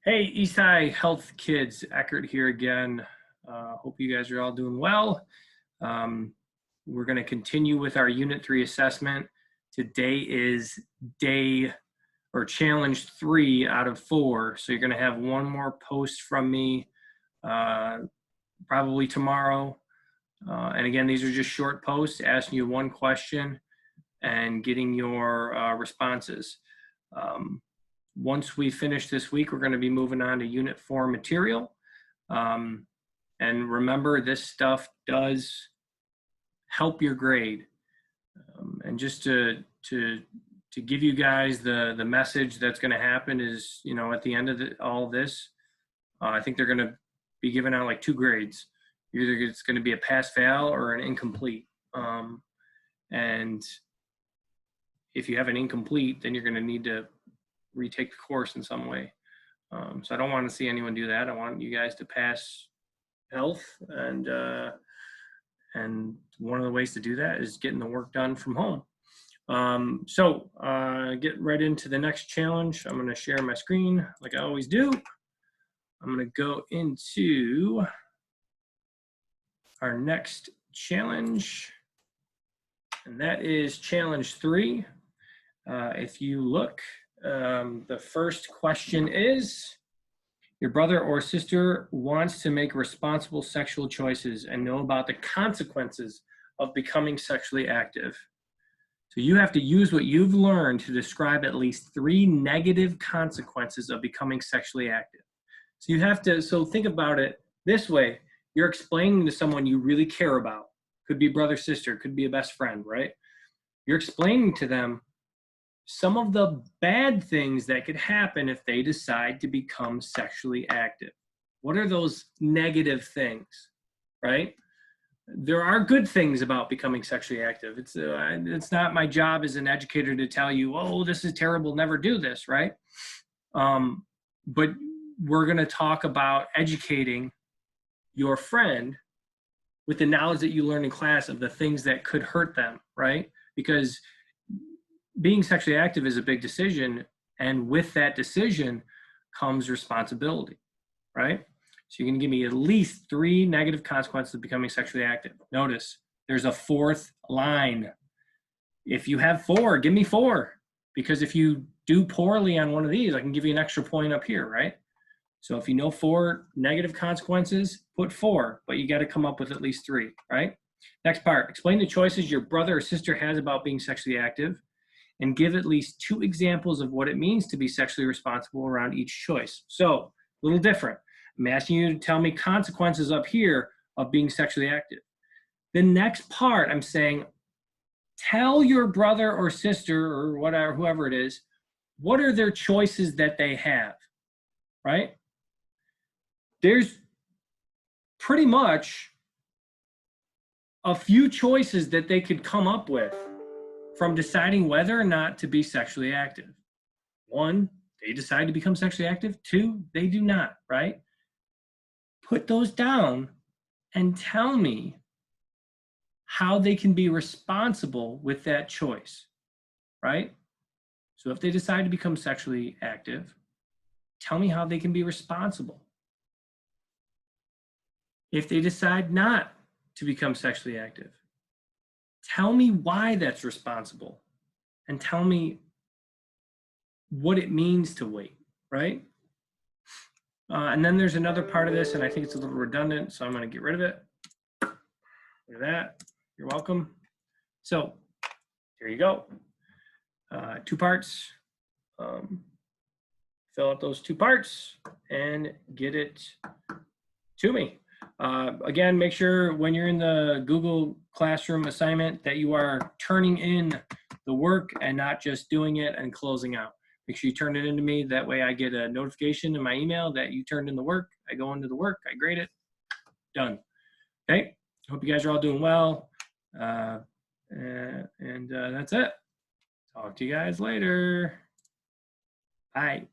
Hey, Eastside Health Kids, Eckert here again. Hope you guys are all doing well. Um, we're going to continue with our Unit 3 assessment. Today is day or challenge 3 out of 4. So you're going to have one more post from me probably tomorrow. And again, these are just short posts asking you one question and getting your responses. Once we finish this week, we're going to be moving on to Unit 4 material. And remember, this stuff does help your grade. And just to give you guys the message that's going to happen is, you know, at the end of all this, I think they're going to be giving out like 2 grades. Either it's going to be a pass-fail or an incomplete. And if you have an incomplete, then you're going to need to retake the course in some way. So I don't want to see anyone do that. I want you guys to pass health, and one of the ways to do that is getting the work done from home. So get right into the next challenge. I'm going to share my screen like I always do. I'm going to go into our next challenge, and that is challenge 3. If you look, the first question is, your brother or sister wants to make responsible sexual choices and know about the consequences of becoming sexually active. So you have to use what you've learned to describe at least 3 negative consequences of becoming sexually active. So you have to, so think about it this way. You're explaining to someone you really care about. Could be brother, sister, could be a best friend, right? You're explaining to them some of the bad things that could happen if they decide to become sexually active. What are those negative things, right? There are good things about becoming sexually active. It's not my job as an educator to tell you, oh, this is terrible, never do this, right? But we're going to talk about educating your friend with the knowledge that you learn in class of the things that could hurt them, right? Because being sexually active is a big decision, and with that decision comes responsibility, right? So you're going to give me at least 3 negative consequences of becoming sexually active. Notice there's a 4th line. If you have 4, give me 4, because if you do poorly on one of these, I can give you an extra point up here, right? So if you know 4 negative consequences, put 4, but you got to come up with at least 3, right? Next part, explain the choices your brother or sister has about being sexually active, and give at least 2 examples of what it means to be sexually responsible around each choice. So, a little different. I'm asking you to tell me consequences up here of being sexually active. The next part, I'm saying, tell your brother or sister or whatever, whoever it is, what are their choices that they have, right? There's pretty much a few choices that they could come up with from deciding whether or not to be sexually active. 1, they decide to become sexually active. 2, they do not, right? Put those down and tell me how they can be responsible with that choice, right? So if they decide to become sexually active, tell me how they can be responsible. If they decide not to become sexually active, tell me why that's responsible, and tell me what it means to wait, right? And then there's another part of this, and I think it's a little redundant, so I'm going to get rid of it. Look at that. You're welcome. So here you go. 2 parts. Fill out those 2 parts and get it to me. Again, make sure when you're in the Google Classroom assignment that you are turning in the work and not just doing it and closing out. Make sure you turn it into me. That way I get a notification in my email that you turned in the work. I go into the work, I grade it, done. Okay, hope you guys are all doing well. And that's it. Talk to you guys later. Bye.